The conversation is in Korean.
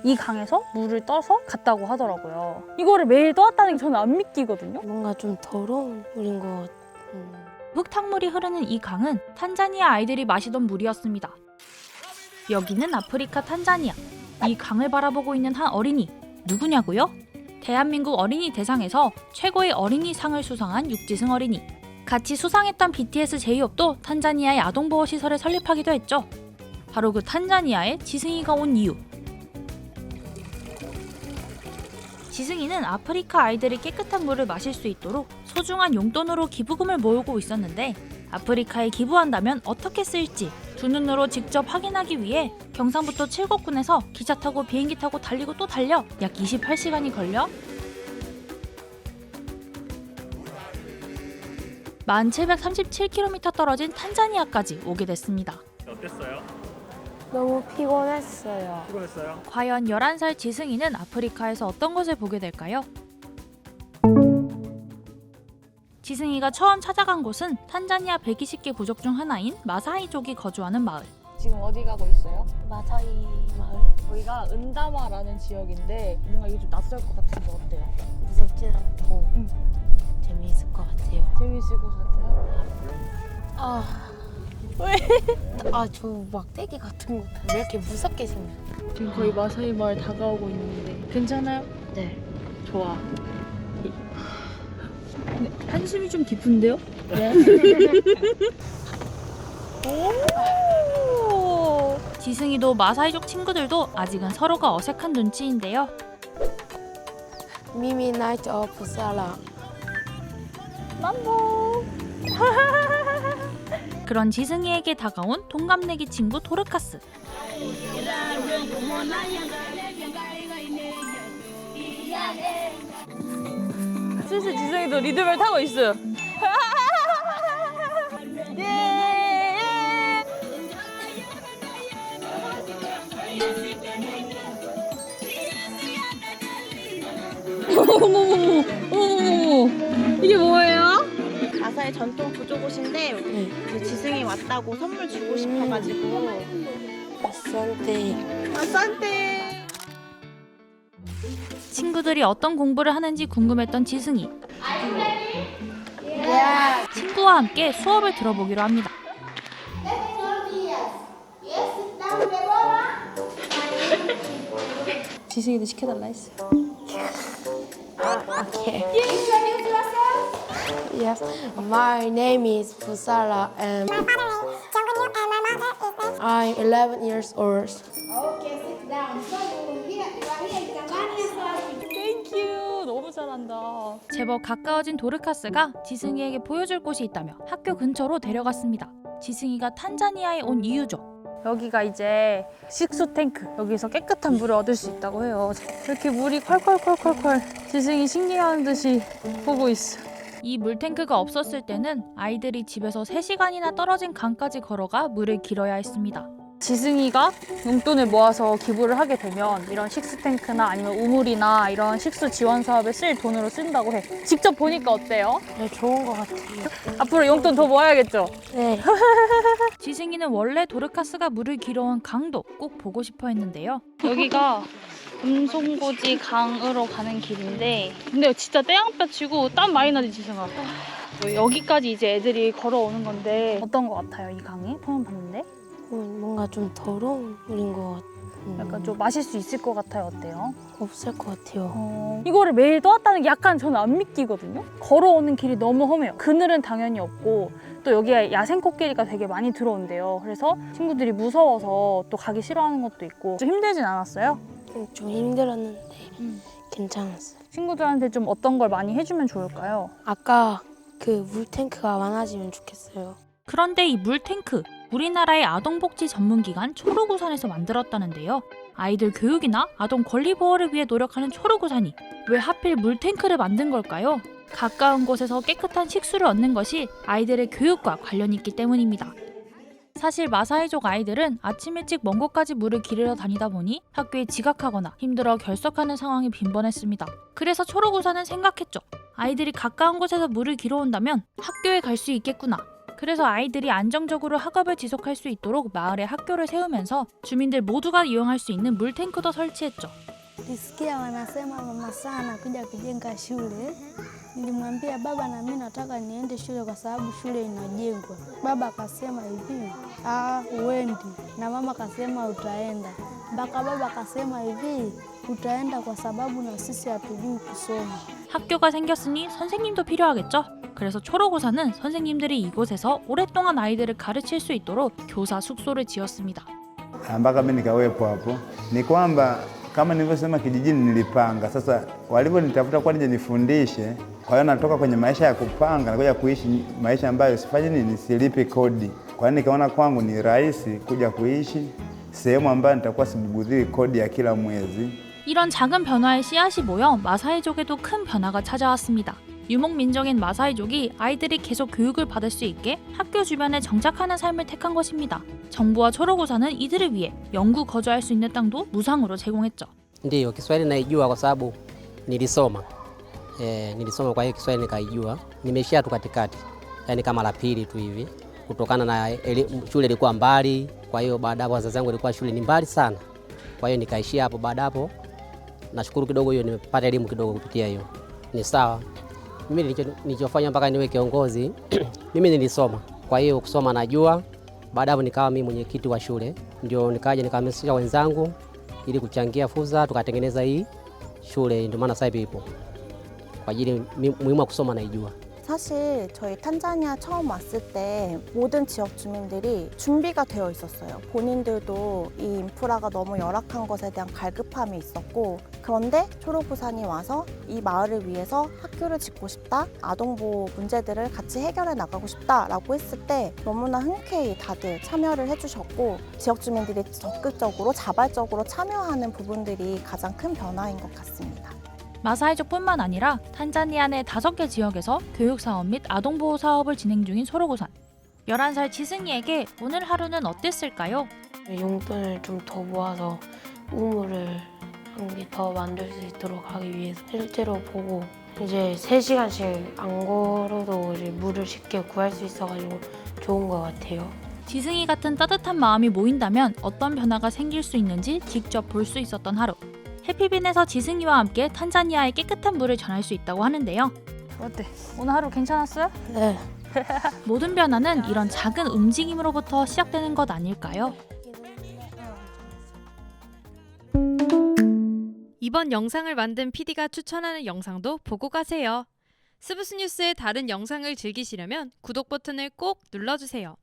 이 강에서 물을 떠서 갔다고 하더라고요. 이거를 매일 떠왔다는 게 저는 안 믿기거든요. 뭔가 좀 더러운 물인 것 같은. 흙탕물이 흐르는 이 강은 탄자니아 아이들이 마시던 물이었습니다. 여기는 아프리카 탄자니아. 이 강을 바라보고 있는 한 어린이. 누구냐고요? 대한민국 어린이 대상에서 최고의 어린이상을 수상한 육지승 어린이. 같이 수상했던 BTS 제이홉도 탄자니아의 아동보호시설을 설립하기도 했죠. 바로 그 탄자니아에 지승이가 온 이유. 지승이는 아프리카 아이들이 깨끗한 물을 마실 수 있도록 소중한 용돈으로 기부금을 모으고 있었는데 아프리카에 기부한다면 어떻게 쓸지 두 눈으로 직접 확인하기 위해 경상북도 칠곡군에서 기차 타고 비행기 타고 달리고 또 달려 약 28시간이 걸려 1737km 떨어진 탄자니아까지 오게 됐습니다. 어땠어요? 너무 피곤했어요. 수고했어요. 과연 11살 지승이는 아프리카에서 어떤 것을 보게 될까요? 지승이가 처음 찾아간 곳은 탄자니아 120개 부족 중 하나인 마사이족이 거주하는 마을. 지금 어디 가고 있어요? 마사이 마을? 여기가 은다마라는 지역인데 뭔가 이게 좀 낯설 것 같은데 어때요? 무섭진 않고 재미있을 것 같아요. 재밌을 것 같아요? 아, 왜? 저 막대기 같은 거. 왜 이렇게 무섭게 생겼어? 지금 거의 마사이 마을 다가오고 있는데 괜찮아요? 네. 좋아. 근데 한숨이 좀 깊은데요? 네. 오! 지승이도 마사이족 친구들도 아직은 서로가 어색한 눈치인데요. 미미 나이트 오브 살라. 맘보! 그런 지승이에게 다가온 동갑내기 친구 도르카스. 슬슬 지성이도 리듬을 타고 있어요. 예! 어머머머! 이게 뭐예요? 마사의 전통 구조곳인데 그 지승이 왔다고 선물 주고 싶어가지고 산테. 아산테 친구들이 어떤 공부를 하는지 궁금했던 지승이. 친구와 함께 수업을 들어보기로 합니다. 지성이도 시켜달라 했어요. Okay. Yes, my name is Pusala and I'm 11 years old. 땡큐. 너무 잘한다. 제법 가까워진 도르카스가 지승이에게 보여줄 곳이 있다며 학교 근처로 데려갔습니다. 지승이가 탄자니아에 온 이유죠. 여기가 이제 식수 탱크. 여기서 깨끗한 물을 얻을 수 있다고 해요. 이렇게 물이 콸콸콸콸콸. 지승이 신기한 듯이 보고 있어. 이 물탱크가 없었을 때는 아이들이 집에서 3시간이나 떨어진 강까지 걸어가 물을 길어야 했습니다. 지승이가 용돈을 모아서 기부를 하게 되면 이런 식수 탱크나 아니면 우물이나 이런 식수 지원 사업에 쓸 돈으로 쓴다고 해. 직접 보니까 어때요? 네, 좋은 것 같아요. 앞으로 용돈 더 모아야겠죠? 네. 지승이는 원래 도르카스가 물을 길어온 강도 꼭 보고 싶어 했는데요. 여기가 금송고지 강으로 가는 길인데 근데 진짜 떼양볕 치고 땀 많이 나지 지승아? 여기까지 이제 애들이 걸어오는 건데 어떤 것 같아요 이 강이? 처음 봤는데? 뭔가 좀 더러운 물인 것 같은. 약간 좀 마실 수 있을 것 같아요. 어때요? 없을 것 같아요. 이거를 매일 떠왔다는 게 약간 저는 안 믿기거든요. 걸어오는 길이 너무 험해요. 그늘은 당연히 없고 또 여기에 야생 코끼리가 되게 많이 들어온대요. 그래서 친구들이 무서워서 또 가기 싫어하는 것도 있고 좀 힘들진 않았어요? 좀 힘들었는데 괜찮았어요. 친구들한테 좀 어떤 걸 많이 해주면 좋을까요? 아까 그 물탱크가 많아지면 좋겠어요. 그런데 이 물탱크, 우리나라의 아동복지 전문기관 초록우산에서 만들었다는데요. 아이들 교육이나 아동 권리 보호를 위해 노력하는 초록우산이 왜 하필 물탱크를 만든 걸까요? 가까운 곳에서 깨끗한 식수를 얻는 것이 아이들의 교육과 관련이 있기 때문입니다. 사실 마사이족 아이들은 아침 일찍 먼 곳까지 물을 기르러 다니다 보니 학교에 지각하거나 힘들어 결석하는 상황이 빈번했습니다. 그래서 초록우산은 생각했죠. 아이들이 가까운 곳에서 물을 길어온다면 학교에 갈 수 있겠구나. 그래서 아이들이 안정적으로 학업을 지속할 수 있도록 마을에 학교를 세우면서 주민들 모두가 이용할 수 있는 물탱크도 설치했죠. Nisikia wanasema mama sana kuja kujenga shule. Nilimwambia baba, na mimi nataka niende shule kwa sababu shule inajengwa. Baba akasema hivi, uendi. Na mama akasema utaenda. Mpaka baba akasema hivi, utaenda kwa sababu na sisi hatujui kusoma. 학교가 생겼으니 선생님도 필요하겠죠? 그래서 초록우산은 선생님들이 이곳에서 오랫동안 아이들을 가르칠 수 있도록 교사 숙소를 지었습니다. mpaka mimi nikawepo hapo ni kwamba kama nilivyosema kijijini nilipanga. Sasa walivyonitafuta kwa nije nifundishe, kwa hiyo natoka kwenye maisha ya kupanga na kuja kuishi maisha ambayo sifanye nini, silipi kodi. Kwa hiyo nikaona kwangu ni rahisi kuja kuishi sehemu ambayo nitakuwa sibugudhii kodi ya kila mwezi. 이런 작은 변화의 씨앗이 모여 마사이족에도 큰 변화가 찾아왔습니다. 유목민족인 마사이족이 아이들이 계속 교육을 받을 수 있게 학교 주변에 정착하는 삶을 택한 것입니다. 정부와 초록우산은 이들을 위해 영구 거주할 수 있는 땅도 무상으로 제공했죠. Ndiyo, Kiswahili naijua kwa sababu nilisoma. Nilisoma, kwa hiyo Kiswahili nikaijua. Nimeishia tu katikati, yani kama la pili tu hivi, kutokana na shule ilikuwa mbali. Kwa hiyo baada hapo wazazi wangu ilikuwa shule ni mbali sana, kwa hiyo nikaishia hapo. Baada hapo nashukuru kidogo hiyo nimepata elimu kidogo kupitia hiyo. Ni sawa. Mimi nilichofanya mpaka niwe kiongozi mimi nilisoma, kwa hiyo kusoma najua. Baada hapo nikawa mimi mwenyekiti wa shule, ndio nikaja nikahamasisha wenzangu ili kuchangia fursa tukatengeneza hii shule. Ndio maana sasa hivi ipo kwa ajili muhimu wa kusoma naijua. 사실 저희 탄자니아 처음 왔을 때 모든 지역 주민들이 준비가 되어 있었어요. 본인들도 이 인프라가 너무 열악한 것에 대한 갈급함이 있었고, 그런데 초록우산이 와서 이 마을을 위해서 학교를 짓고 싶다, 아동보호 문제들을 같이 해결해 나가고 싶다라고 했을 때 너무나 흔쾌히 다들 참여를 해주셨고, 지역 주민들이 적극적으로 자발적으로 참여하는 부분들이 가장 큰 변화인 것 같습니다. 마사이족뿐만 아니라 탄자니아 내 5개 지역에서 교육사업 및 아동보호 사업을 진행 중인 초록우산. 11살 지승이에게 오늘 하루는 어땠을까요? 용돈을 좀 더 모아서 우물을 한 개 더 만들 수 있도록 하기 위해서 실제로 보고, 이제 3시간씩 안 걸어도 이제 물을 쉽게 구할 수 있어가지고 좋은 것 같아요. 지승이 같은 따뜻한 마음이 모인다면 어떤 변화가 생길 수 있는지 직접 볼 수 있었던 하루. 해피빈에서 지승이와 함께 탄자니아의 깨끗한 물을 전할 수 있다고 하는데요. 어때? 오늘 하루 괜찮았어요? 네. 모든 변화는 이런 작은 움직임으로부터 시작되는 것 아닐까요? 이번 영상을 만든 PD가 추천하는 영상도 보고 가세요. 스브스 뉴스의 다른 영상을 즐기시려면 구독 버튼을 꼭 눌러주세요.